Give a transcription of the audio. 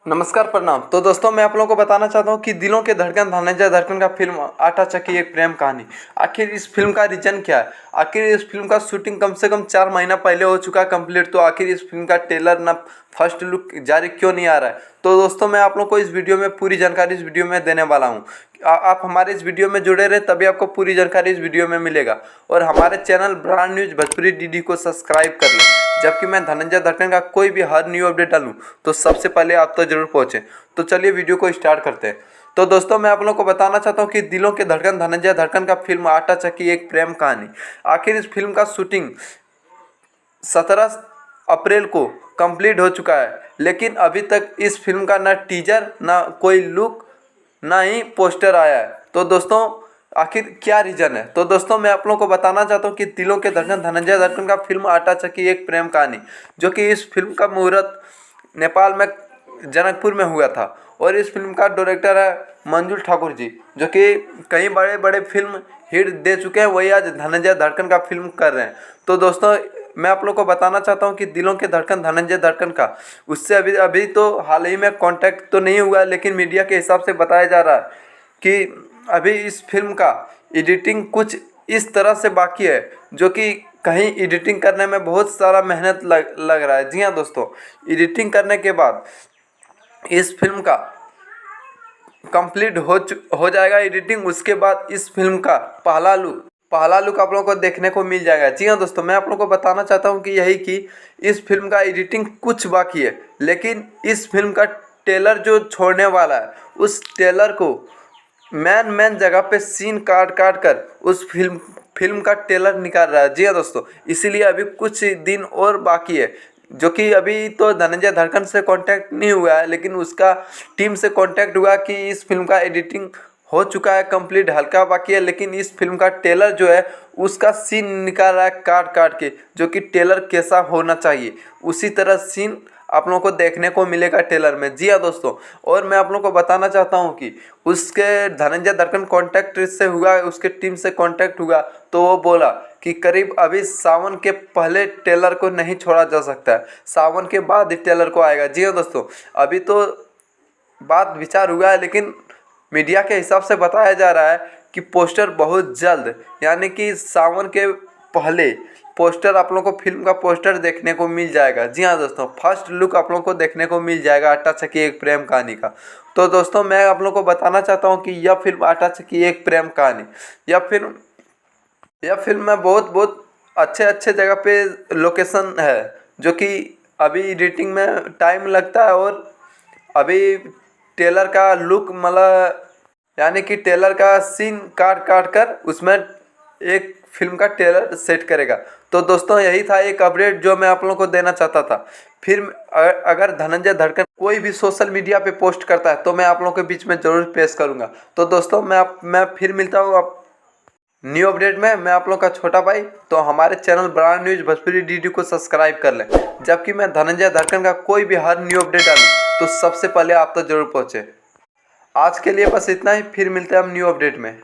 नमस्कार, प्रणाम। तो दोस्तों, मैं आप लोगों को बताना चाहता हूँ कि दिलों के धड़कन धनंजय दर्पण का फिल्म आटा चक्की एक प्रेम कहानी। आखिर इस फिल्म का रीजन क्या है? आखिर इस फिल्म का शूटिंग कम से कम 4 महीना पहले हो चुका है कंप्लीट। तो आखिर इस फिल्म का ट्रेलर ना फर्स्ट लुक जारी क्यों नहीं आ रहा है? तो दोस्तों, मैं आप लोगों को इस वीडियो में पूरी जानकारी इस वीडियो में देने वाला हूँ। आप हमारे इस वीडियो में जुड़े रहे, तभी आपको पूरी जानकारी इस वीडियो में मिलेगा। और हमारे channel brand news Bhojpuri DD को सब्सक्राइब कर लें, जबकि मैं धनंजय दर्पण का कोई भी हर न्यू अपडेट डालूं तो सबसे पहले आप तक जरूर पहुंचे। तो चलिए वीडियो को स्टार्ट करते हैं। तो दोस्तों, मैं आप लोगों को बताना चाहता हूं कि दिलों के धड़कन धनंजय दर्पण का फिल्म आटा चक्की एक प्रेम कहानी। आखिर इस फिल्म का शूटिंग 17 अप्रैल को कंप्लीट हो चुका है, लेकिन अभी तक इस फिल्म का ना टीजर, ना कोई लुक, ना ही पोस्टर आया है। तो दोस्तों, आखिर क्या रीजन है? तो दोस्तों, मैं आप लोगों को बताना चाहता हूँ कि दिलों के धड़कन धनंजय दर्पण का फिल्म आटा चक्की एक प्रेम कहानी, जो कि इस फिल्म का मुहूर्त नेपाल में जनकपुर में हुआ था। और इस फिल्म का डायरेक्टर है मंजुल ठाकुर जी, जो कि कई बड़े बड़े फिल्म हिट दे चुके हैं। वही आज धनंजय दर्पण का फिल्म कर रहे हैं। तो दोस्तों, मैं आप लोग को बताना चाहता हूं कि दिलों के धड़कन धनंजय दर्पण का उससे अभी अभी तो हाल ही में कांटेक्ट तो नहीं हुआ है, लेकिन मीडिया के हिसाब से बताया जा रहा है कि अभी इस फिल्म का एडिटिंग कुछ इस तरह से बाकी है, जो कि कहीं एडिटिंग करने में बहुत सारा मेहनत लग रहा है। जी हाँ दोस्तों, एडिटिंग करने के बाद इस फिल्म का कंप्लीट हो जाएगा एडिटिंग। उसके बाद इस फिल्म का पहला लुक आप लोगों को देखने को मिल जाएगा। जी हाँ दोस्तों, मैं आप लोगों को बताना चाहता हूँ कि यही कि इस फिल्म का एडिटिंग कुछ बाकी है, लेकिन इस फिल्म का ट्रेलर जो छोड़ने वाला है, उस ट्रेलर को मैन जगह पे सीन काट कर उस फिल्म का ट्रेलर निकाल रहा है। जी हाँ दोस्तों, इसीलिए अभी कुछ दिन और बाकी है, जो कि अभी तो धनंजय दर्पण से कांटेक्ट नहीं हुआ है, लेकिन उसका टीम से कांटेक्ट हुआ कि इस फिल्म का एडिटिंग हो चुका है कंप्लीट, हल्का बाकी है, लेकिन इस फिल्म का ट्रेलर जो है उसका सीन निकाल रहा है काट के, जो कि ट्रेलर कैसा होना चाहिए उसी तरह सीन आप लोगों को देखने को मिलेगा ट्रेलर में। जी हाँ दोस्तों, और मैं आप लोगों को बताना चाहता हूँ कि उसके धनंजय दर्पण कांटेक्ट से हुआ, उसके टीम से कांटेक्ट हुआ, तो वो बोला कि करीब अभी सावन के पहले ट्रेलर को नहीं छोड़ा जा सकता है, सावन के बाद ही ट्रेलर को आएगा। जी हाँ दोस्तों, अभी तो बात विचार हुआ है, लेकिन मीडिया के हिसाब से बताया जा रहा है कि पोस्टर बहुत जल्द, यानी कि सावन के पहले पोस्टर आप लोगों को फिल्म का पोस्टर देखने को मिल जाएगा। जी हाँ दोस्तों, फर्स्ट लुक आप लोगों को देखने को मिल जाएगा आटा चक्की एक प्रेम कहानी का। तो दोस्तों, मैं आप लोगों को बताना चाहता हूँ कि यह फिल्म आटा चक्की एक प्रेम कहानी, यह फिल्म में बहुत अच्छे जगह पे लोकेशन है, जो कि अभी एडिटिंग में टाइम लगता है। और अभी ट्रेलर का लुक मतलब, यानी कि ट्रेलर का सीन काट कर उसमें एक फिल्म का ट्रेलर सेट करेगा। तो दोस्तों, यही था एक अपडेट जो मैं आप लोगों को देना चाहता था। फिर अगर धनंजय दर्पण कोई भी सोशल मीडिया पे पोस्ट करता है तो मैं आप लोगों के बीच में ज़रूर पेश करूंगा। तो दोस्तों, मैं फिर मिलता हूँ आप न्यू अपडेट में। मैं आप लोग का छोटा भाई। तो हमारे channel brand news Bhojpuri DD को सब्सक्राइब कर लें, जबकि मैं धनंजय दर्पण का कोई भी हर न्यू अपडेट डालूँ तो सबसे पहले आप तक जरूर पहुँचे। आज के लिए बस इतना ही, फिर मिलते हैं हम न्यू अपडेट में।